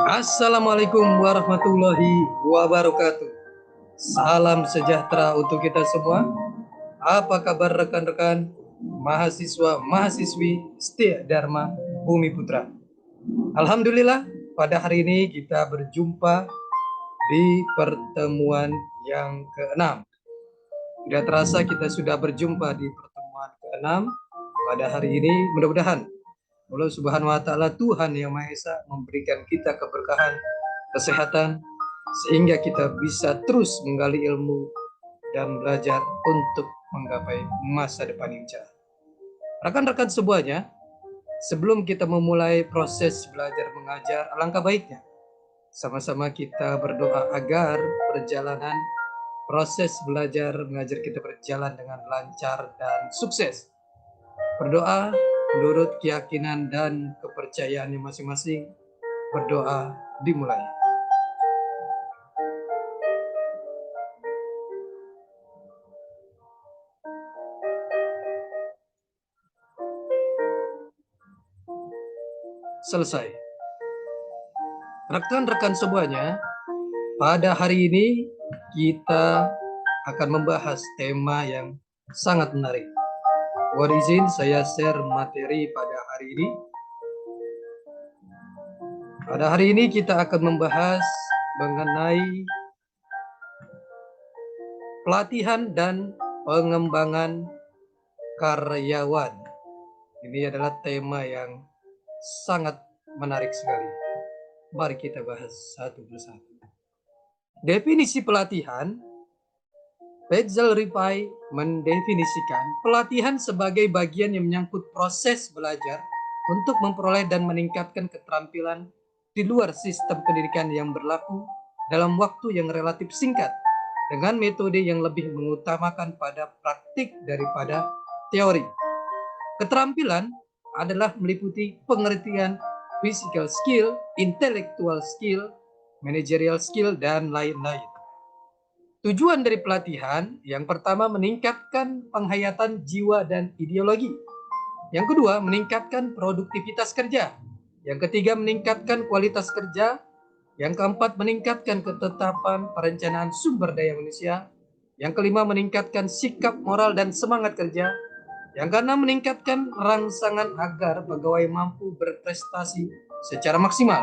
Assalamualaikum warahmatullahi wabarakatuh. Salam sejahtera untuk kita semua. Apa kabar rekan-rekan mahasiswa mahasiswi Setia Dharma Bumi Putra? Alhamdulillah pada hari ini kita berjumpa di pertemuan yang ke-6. Tidak terasa kita sudah berjumpa di pertemuan ke-6 pada hari ini. Mudah-mudahan Allah Subhanahu wa taala, Tuhan Yang Maha Esa, memberikan kita keberkahan, kesehatan, sehingga kita bisa terus menggali ilmu dan belajar untuk menggapai masa depan yang cerah. Rekan-rekan semuanya, sebelum kita memulai proses belajar mengajar, alangkah baiknya sama-sama kita berdoa agar perjalanan proses belajar mengajar kita berjalan dengan lancar dan sukses. Berdoa menurut keyakinan dan kepercayaannya masing-masing. Berdoa dimulai. Selesai. Rekan-rekan semuanya, pada hari ini kita akan membahas tema yang sangat menarik. Mohon izin saya share materi pada hari ini. Pada hari ini kita akan membahas mengenai pelatihan dan pengembangan karyawan. Ini adalah tema yang sangat menarik sekali. Mari kita bahas satu persatu. Definisi pelatihan. Petzl Rifai mendefinisikan pelatihan sebagai bagian yang menyangkut proses belajar untuk memperoleh dan meningkatkan keterampilan di luar sistem pendidikan yang berlaku dalam waktu yang relatif singkat dengan metode yang lebih mengutamakan pada praktik daripada teori. Keterampilan adalah meliputi pengertian physical skill, intellectual skill, managerial skill, dan lain-lain. Tujuan dari pelatihan, yang pertama meningkatkan penghayatan jiwa dan ideologi. Yang kedua, meningkatkan produktivitas kerja. Yang ketiga, meningkatkan kualitas kerja. Yang keempat, meningkatkan ketetapan perencanaan sumber daya manusia. Yang kelima, meningkatkan sikap moral dan semangat kerja. Yang keenam, meningkatkan rangsangan agar pegawai mampu berprestasi secara maksimal.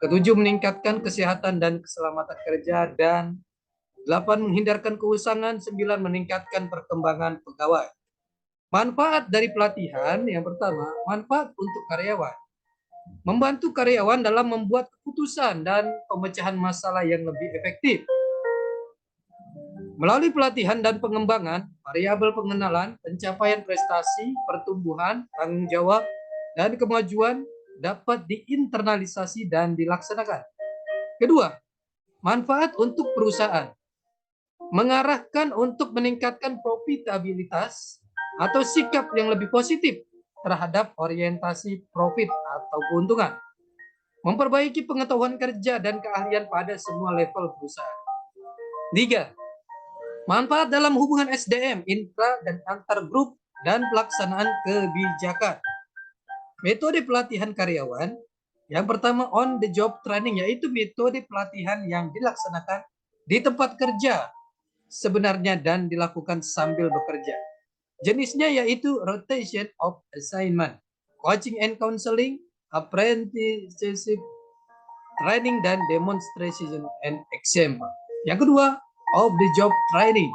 Ketujuh, meningkatkan kesehatan dan keselamatan kerja. Dan 8, menghindarkan keusangan. 9, meningkatkan perkembangan pegawai. Manfaat dari pelatihan, yang pertama, manfaat untuk karyawan. Membantu karyawan dalam membuat keputusan dan pemecahan masalah yang lebih efektif. Melalui pelatihan dan pengembangan, variabel pengenalan, pencapaian prestasi, pertumbuhan, tanggung jawab, dan kemajuan dapat diinternalisasi dan dilaksanakan. Kedua, manfaat untuk perusahaan. Mengarahkan untuk meningkatkan profitabilitas atau sikap yang lebih positif terhadap orientasi profit atau keuntungan. Memperbaiki pengetahuan kerja dan keahlian pada semua level perusahaan. 3. Manfaat dalam hubungan SDM, intra dan antar grup, dan pelaksanaan kebijakan. Metode pelatihan karyawan. Yang pertama, on the job training, yaitu metode pelatihan yang dilaksanakan di tempat kerja sebenarnya dan dilakukan sambil bekerja. Jenisnya yaitu rotation of assignment, coaching and counseling, apprenticeship, training, dan demonstration and example. Yang kedua, of the job training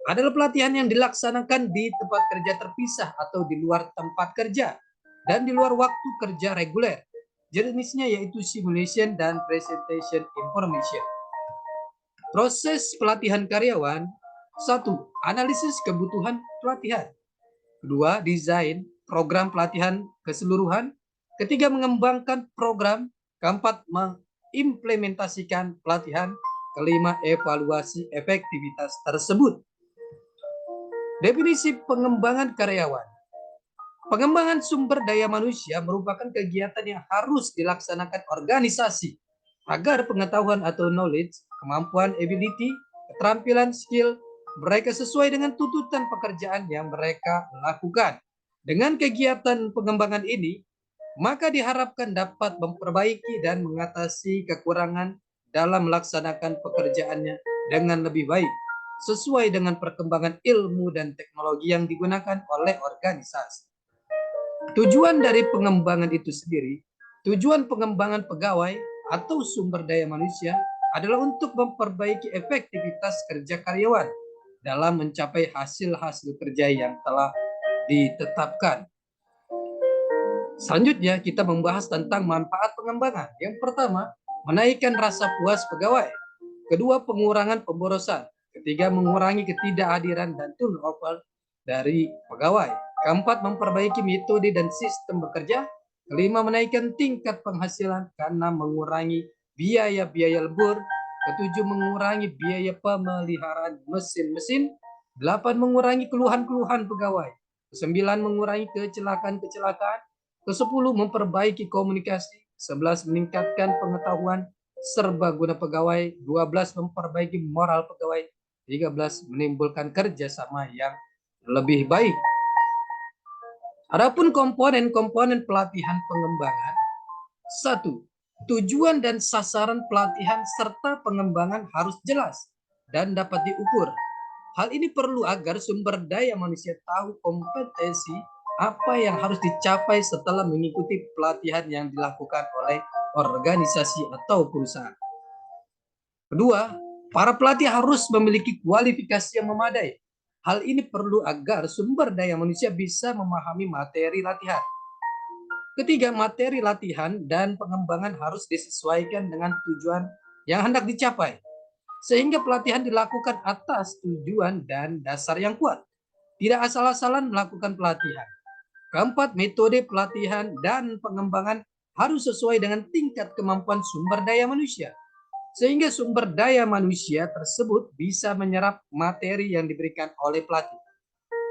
adalah pelatihan yang dilaksanakan di tempat kerja terpisah atau di luar tempat kerja dan di luar waktu kerja reguler. Jenisnya yaitu simulation dan presentation information. Proses pelatihan karyawan. 1. Analisis kebutuhan pelatihan. 2. Desain program pelatihan keseluruhan. Ketiga, mengembangkan program. Keempat, mengimplementasikan pelatihan. Kelima, evaluasi efektivitas tersebut. Definisi pengembangan karyawan. Pengembangan sumber daya manusia merupakan kegiatan yang harus dilaksanakan organisasi agar pengetahuan atau knowledge, kemampuan, ability, keterampilan, skill mereka sesuai dengan tuntutan pekerjaan yang mereka lakukan. Dengan kegiatan pengembangan ini, maka diharapkan dapat memperbaiki dan mengatasi kekurangan dalam melaksanakan pekerjaannya dengan lebih baik, sesuai dengan perkembangan ilmu dan teknologi yang digunakan oleh organisasi. Tujuan dari pengembangan itu sendiri, tujuan pengembangan pegawai atau sumber daya manusia adalah untuk memperbaiki efektivitas kerja karyawan dalam mencapai hasil-hasil kerja yang telah ditetapkan. Selanjutnya kita membahas tentang manfaat pengembangan. Yang pertama, menaikkan rasa puas pegawai. Kedua, pengurangan pemborosan. Ketiga, mengurangi ketidakhadiran dan turnover dari pegawai. Keempat, memperbaiki metode dan sistem bekerja. Kelima, menaikkan tingkat penghasilan karena mengurangi biaya-biaya lembur. Ketujuh, mengurangi biaya pemeliharaan mesin-mesin. Delapan, mengurangi keluhan-keluhan pegawai. Kesembilan, mengurangi kecelakaan-kecelakaan. Ke-10, memperbaiki komunikasi. 11, meningkatkan pengetahuan serbaguna pegawai. 12, memperbaiki moral pegawai. 13, menimbulkan kerjasama yang lebih baik. Adapun komponen-komponen pelatihan pengembangan. 1. Tujuan dan sasaran pelatihan serta pengembangan harus jelas dan dapat diukur. Hal ini perlu agar sumber daya manusia tahu kompetensi apa yang harus dicapai setelah mengikuti pelatihan yang dilakukan oleh organisasi atau perusahaan. Kedua, para pelatih harus memiliki kualifikasi yang memadai. Hal ini perlu agar sumber daya manusia bisa memahami materi latihan. Ketiga, materi latihan dan pengembangan harus disesuaikan dengan tujuan yang hendak dicapai, sehingga pelatihan dilakukan atas tujuan dan dasar yang kuat. Tidak asal-asalan melakukan pelatihan. Keempat, metode pelatihan dan pengembangan harus sesuai dengan tingkat kemampuan sumber daya manusia, sehingga sumber daya manusia tersebut bisa menyerap materi yang diberikan oleh pelatih.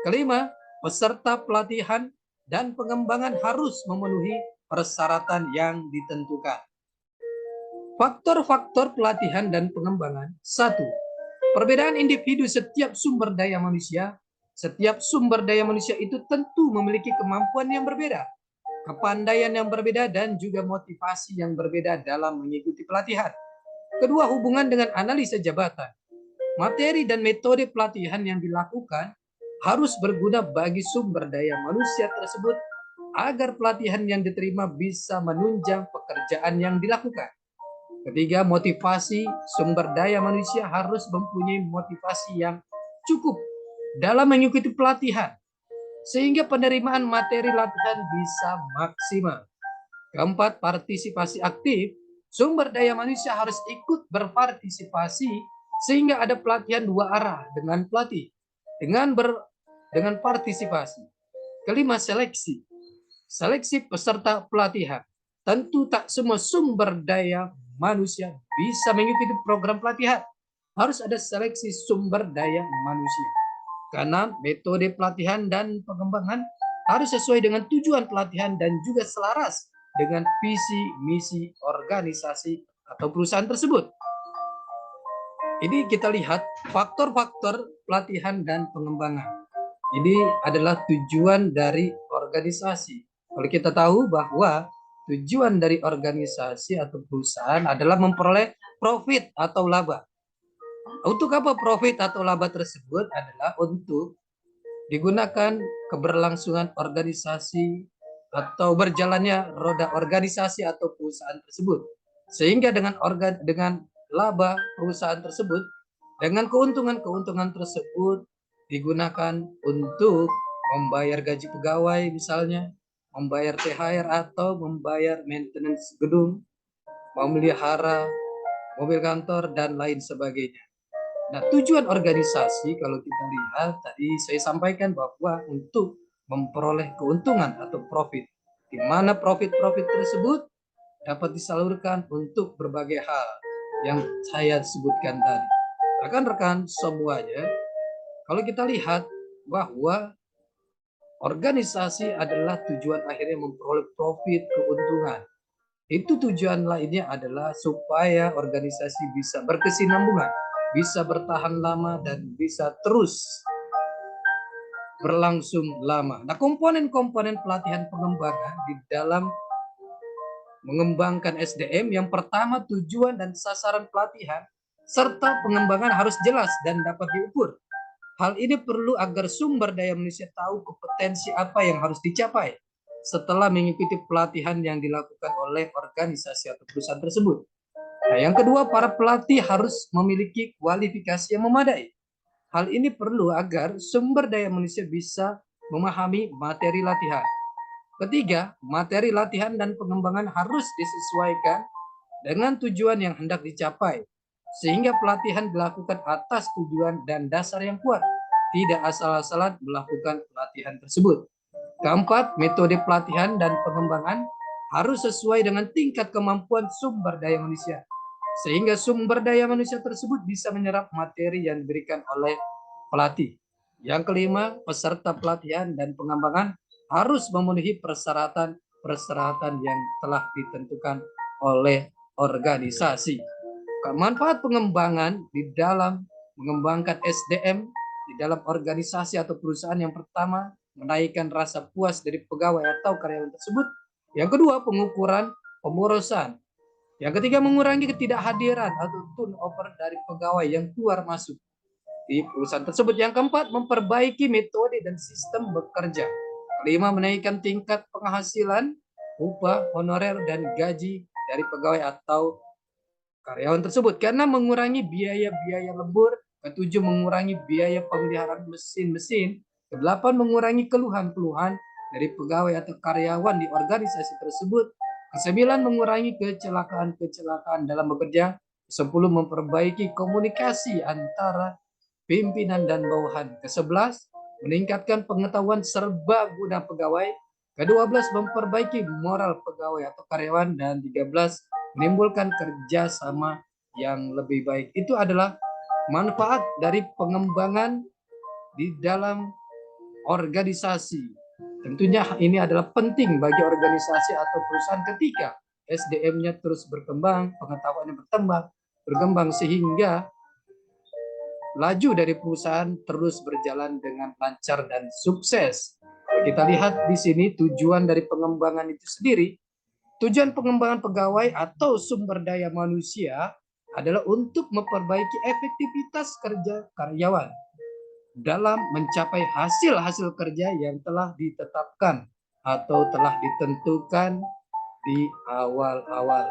Kelima, peserta pelatihan dan pengembangan harus memenuhi persyaratan yang ditentukan. Faktor-faktor pelatihan dan pengembangan. 1. Perbedaan individu setiap sumber daya manusia. Setiap sumber daya manusia itu tentu memiliki kemampuan yang berbeda, kepandaian yang berbeda, dan juga motivasi yang berbeda dalam mengikuti pelatihan. Kedua, hubungan dengan analisa jabatan. Materi dan metode pelatihan yang dilakukan harus berguna bagi sumber daya manusia tersebut agar pelatihan yang diterima bisa menunjang pekerjaan yang dilakukan. Ketiga, motivasi sumber daya manusia harus mempunyai motivasi yang cukup dalam mengikuti pelatihan, sehingga penerimaan materi latihan bisa maksimal. Keempat, partisipasi aktif. Sumber daya manusia harus ikut berpartisipasi sehingga ada pelatihan dua arah dengan pelatih, dengan partisipasi. Kelima, seleksi. Seleksi peserta pelatihan. Tentu tak semua sumber daya manusia bisa mengikuti program pelatihan. Harus ada seleksi sumber daya manusia. Karena metode pelatihan dan pengembangan harus sesuai dengan tujuan pelatihan dan juga selaras dengan visi misi organisasi atau perusahaan tersebut. Ini kita lihat faktor-faktor pelatihan dan pengembangan. Ini adalah tujuan dari organisasi. Kalau kita tahu bahwa tujuan dari organisasi atau perusahaan adalah memperoleh profit atau laba. Untuk apa profit atau laba tersebut adalah untuk digunakan keberlangsungan organisasi atau berjalannya roda organisasi atau perusahaan tersebut. Sehingga dengan laba perusahaan tersebut, dengan keuntungan-keuntungan tersebut digunakan untuk membayar gaji pegawai misalnya, membayar THR atau membayar maintenance gedung, memelihara mobil kantor dan lain sebagainya. Nah, tujuan organisasi kalau kita lihat tadi saya sampaikan bahwa untuk memperoleh keuntungan atau profit, di mana profit-profit tersebut dapat disalurkan untuk berbagai hal yang saya sebutkan tadi. Rekan-rekan semuanya, kalau kita lihat bahwa organisasi adalah tujuan akhirnya memperoleh profit, keuntungan. Itu tujuan lainnya adalah supaya organisasi bisa berkesinambungan, bisa bertahan lama, dan bisa terus berlangsung lama. Nah, komponen-komponen pelatihan pengembangan di dalam Mengembangkan SDM yang pertama tujuan dan sasaran pelatihan serta pengembangan harus jelas dan dapat diukur. Hal ini perlu agar sumber daya manusia tahu kompetensi apa yang harus dicapai setelah mengikuti pelatihan yang dilakukan oleh organisasi atau perusahaan tersebut. Nah, yang kedua, para pelatih harus memiliki kualifikasi yang memadai. Hal ini perlu agar sumber daya manusia bisa memahami materi latihan. Ketiga, materi latihan dan pengembangan harus disesuaikan dengan tujuan yang hendak dicapai, sehingga pelatihan dilakukan atas tujuan dan dasar yang kuat, tidak asal-asalan melakukan pelatihan tersebut. Keempat, metode pelatihan dan pengembangan harus sesuai dengan tingkat kemampuan sumber daya manusia, sehingga sumber daya manusia tersebut bisa menyerap materi yang diberikan oleh pelatih. Yang kelima, peserta pelatihan dan pengembangan harus memenuhi persyaratan yang telah ditentukan oleh organisasi. Manfaat pengembangan di dalam mengembangkan SDM di dalam organisasi atau perusahaan: yang pertama, menaikkan rasa puas dari pegawai atau karyawan tersebut. Yang kedua, pengukuran pemborosan. Yang ketiga, mengurangi ketidakhadiran atau turnover dari pegawai yang keluar masuk di perusahaan tersebut. Yang keempat, memperbaiki metode dan sistem bekerja. Kelima, menaikkan tingkat penghasilan, upah, honorer, dan gaji dari pegawai atau karyawan tersebut karena mengurangi biaya-biaya lembur. Ketujuh, mengurangi biaya pemeliharaan mesin-mesin. Kedelapan, mengurangi keluhan-keluhan dari pegawai atau karyawan di organisasi tersebut. Kesembilan, mengurangi kecelakaan-kecelakaan dalam bekerja. Kesepuluh, memperbaiki komunikasi antara pimpinan dan bawahan. Ke-11, meningkatkan pengetahuan serbaguna pegawai. Ke-12, memperbaiki moral pegawai atau karyawan. Dan 13, menimbulkan kerjasama yang lebih baik. Itu adalah manfaat dari pengembangan di dalam organisasi. Tentunya ini adalah penting bagi organisasi atau perusahaan ketika SDM-nya terus berkembang, pengetahuannya berkembang sehingga laju dari perusahaan terus berjalan dengan lancar dan sukses. Kita lihat di sini tujuan dari pengembangan itu sendiri. Tujuan pengembangan pegawai atau sumber daya manusia adalah untuk memperbaiki efektivitas kerja karyawan dalam mencapai hasil-hasil kerja yang telah ditetapkan atau telah ditentukan di awal-awal.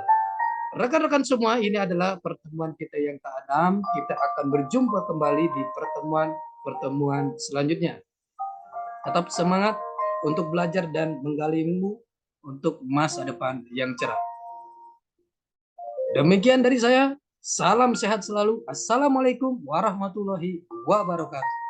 Rekan-rekan semua, ini adalah pertemuan kita yang ke-6. Kita akan berjumpa kembali di pertemuan selanjutnya. Tetap semangat untuk belajar dan menggali ilmu untuk masa depan yang cerah. Demikian dari saya. Salam sehat selalu. Assalamualaikum warahmatullahi wabarakatuh.